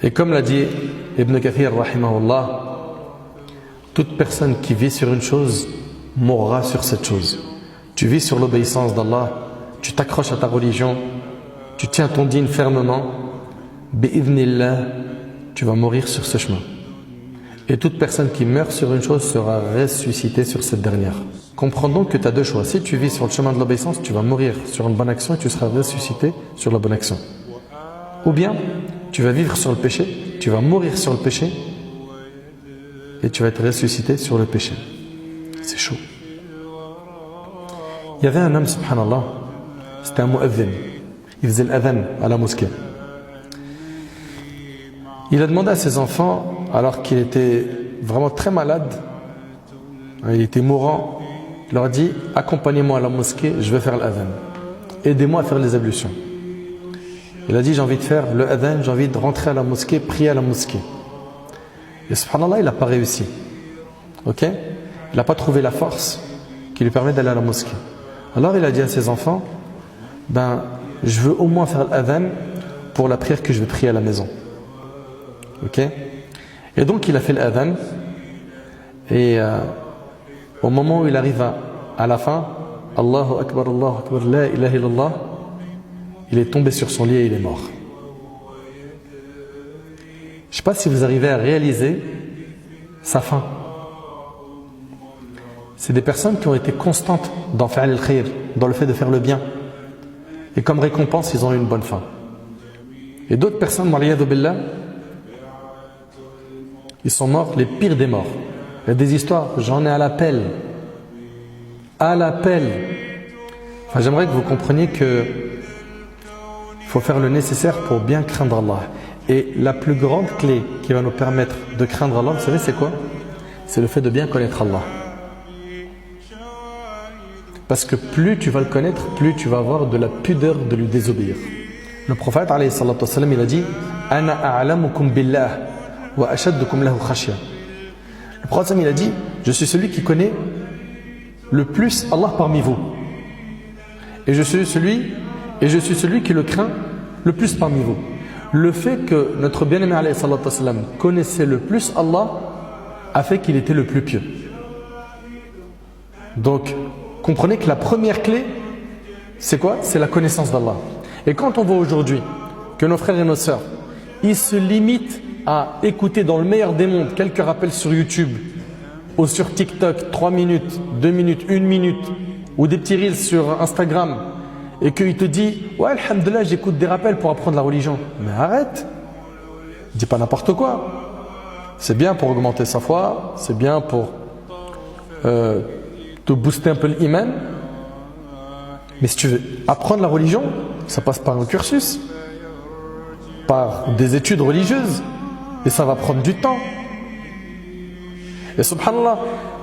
Et comme l'a dit Ibn Kathir, rahimahullah, toute personne qui vit sur une chose mourra sur cette chose. Tu vis sur l'obéissance d'Allah, tu t'accroches à ta religion, tu tiens ton dîn fermement, bi'idhnillah, tu vas mourir sur ce chemin. Et toute personne qui meurt sur une chose sera ressuscitée sur cette dernière. Comprends donc que tu as deux choix. Si tu vis sur le chemin de l'obéissance, tu vas mourir sur une bonne action et tu seras ressuscité sur la bonne action. Ou bien, tu vas vivre sur le péché, tu vas mourir sur le péché et tu vas être ressuscité sur le péché. C'est chaud. Il y avait un homme, subhanallah, c'était un mu'adhin. Il faisait l'adhan à la mosquée. Il a demandé à ses enfants, alors qu'il était vraiment très malade, il était mourant, il leur a dit, accompagnez-moi à la mosquée, je vais faire l'adhan. Aidez-moi à faire les ablutions. Il a dit, j'ai envie de faire le adhan, j'ai envie de rentrer à la mosquée, prier à la mosquée. Et subhanallah, il n'a pas réussi. Ok? Il n'a pas trouvé la force qui lui permet d'aller à la mosquée. Alors il a dit à ses enfants, je veux au moins faire l'adhan pour la prière que je vais prier à la maison. Ok? Et donc il a fait l'adhan. Et au moment où il arrive à la fin, Allahu Akbar, la ilaha illallah, il est tombé sur son lit et il est mort. Je ne sais pas si vous arrivez à réaliser sa fin. C'est des personnes qui ont été constantes dans faire le khayr, dans le fait de faire le bien. Et comme récompense, ils ont eu une bonne fin. Et d'autres personnes, waliyadhu billah, ils sont morts les pires des morts. Il y a des histoires, j'en ai à l'appel. À l'appel. Enfin, j'aimerais que vous compreniez que il faut faire le nécessaire pour bien craindre Allah. Et la plus grande clé qui va nous permettre de craindre Allah, vous savez c'est quoi? C'est le fait de bien connaître Allah. Parce que plus tu vas le connaître, plus tu vas avoir de la pudeur de lui désobéir. Le prophète alayhi salatu wassalam, il a dit Ana a'lamukum billah wa ashaddukum lahu khashya. Le prophète il a dit, je suis celui qui connaît le plus Allah parmi vous. Et je suis celui qui le craint le plus parmi vous. Le fait que notre bien-aimé alayhi salatu wassalam connaissait le plus Allah a fait qu'il était le plus pieux. Donc, comprenez que la première clé, c'est quoi? C'est la connaissance d'Allah. Et quand on voit aujourd'hui que nos frères et nos sœurs, ils se limitent à écouter dans le meilleur des mondes quelques rappels sur YouTube ou sur TikTok, 3 minutes, 2 minutes, 1 minute, ou des petits reels sur Instagram, et qu'il te dit « Ouais, alhamdoulilah, j'écoute des rappels pour apprendre la religion. » Mais arrête! Dis pas n'importe quoi. C'est bien pour augmenter sa foi, c'est bien pour te booster un peu l'iman. Mais si tu veux apprendre la religion, ça passe par un cursus, par des études religieuses, et ça va prendre du temps. Et subhanallah,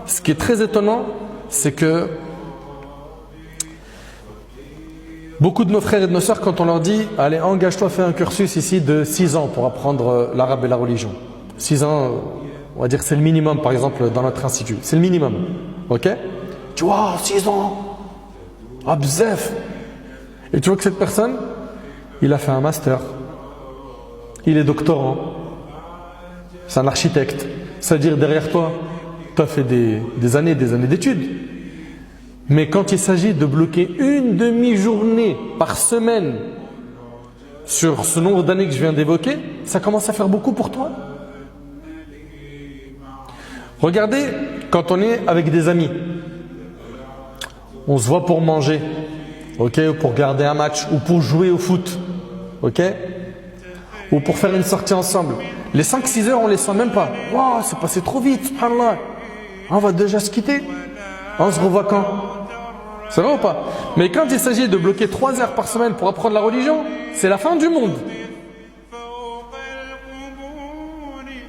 ce qui est très étonnant, c'est que beaucoup de nos frères et de nos sœurs, quand on leur dit « Allez, engage-toi, fais un cursus ici de 6 ans pour apprendre l'arabe et la religion. » 6 ans, on va dire que c'est le minimum, par exemple, dans notre institut. C'est le minimum. Ok? Tu vois, 6 ans. Ah, bzef. Et tu vois que cette personne, il a fait un master. Il est doctorant. C'est un architecte. C'est-à-dire, derrière toi, tu as fait des années d'études. Mais quand il s'agit de bloquer une demi-journée par semaine sur ce nombre d'années que je viens d'évoquer, ça commence à faire beaucoup pour toi. Regardez, quand on est avec des amis, on se voit pour manger, ok, ou pour regarder un match, ou pour jouer au foot, ok, ou pour faire une sortie ensemble. Les 5-6 heures, on les sent même pas. Waouh, c'est passé trop vite, subhanallah. On va déjà se quitter. On se revoit quand? C'est vrai ou pas? Mais quand il s'agit de bloquer 3 heures par semaine pour apprendre la religion, c'est la fin du monde.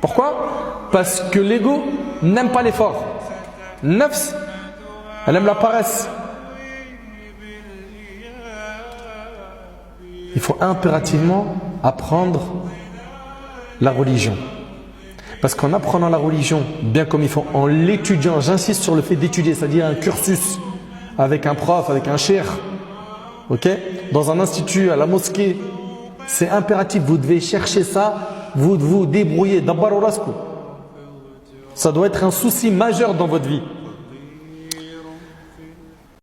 Pourquoi? Parce que l'ego n'aime pas l'effort. Nafs, elle aime la paresse. Il faut impérativement apprendre la religion. Parce qu'en apprenant la religion, bien comme il faut, en l'étudiant, j'insiste sur le fait d'étudier, c'est-à-dire un cursus avec un prof, avec un cheikh, ok, dans un institut, à la mosquée, c'est impératif, vous devez chercher ça vous débrouillez. Dabbaru raskou. Ça doit être un souci majeur dans votre vie.